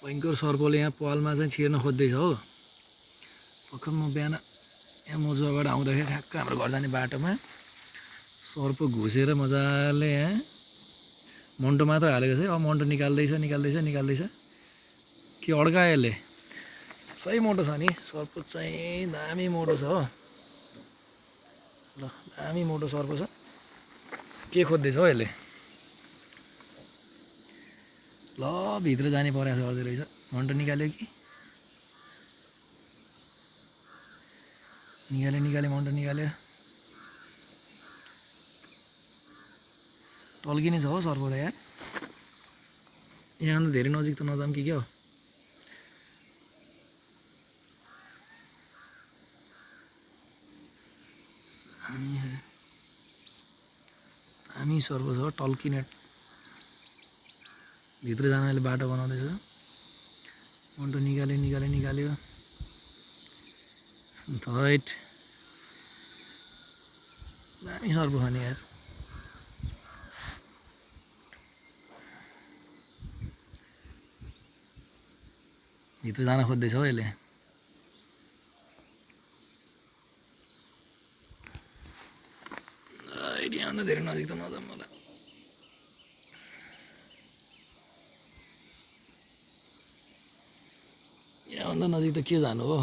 भयङ्कर सर्पले यहाँ पालमा चाहिँ छिर्न खोज्दैछ हो। भर्खर म बिहान यहाँ मोजुवाबाट आउँदाखेरि ठ्याक्क हाम्रो घर जाने बाटोमा सर्प घुसेर मजाले यहाँ मन्टो मात्र हालेको छ है। अब मन्टो निकाल्दैछ के अड्कायो यसले। सही मोटो छ नि सर्प चाहिँ, दामी मोटो छ हो। ल दामी मोटो सर्प छ। के खोज्दैछ हो यसले। ल भित्र जाने प्रयास गर्दै रहेछ। मन्टो निकाल्यो कि निकाल्यो मन्टो निकाल्यो। टल्किने छ हो सर्प त यार। यहाँ त धेरै नजिक त नजाऊँ कि क्या हो। हामी सर्प छ टल्किने। भित्र जान अहिले बाटो बनाउँदैछ। मन्टो निकाल्यो धैट। दामी सर्प छ नि यार। भित्र जान खोज्दैछ हो यसले। यहाँ धेरै नजिक त नजाऊँ मलाई। यहाँभन्दा नजिक त के जानु हो।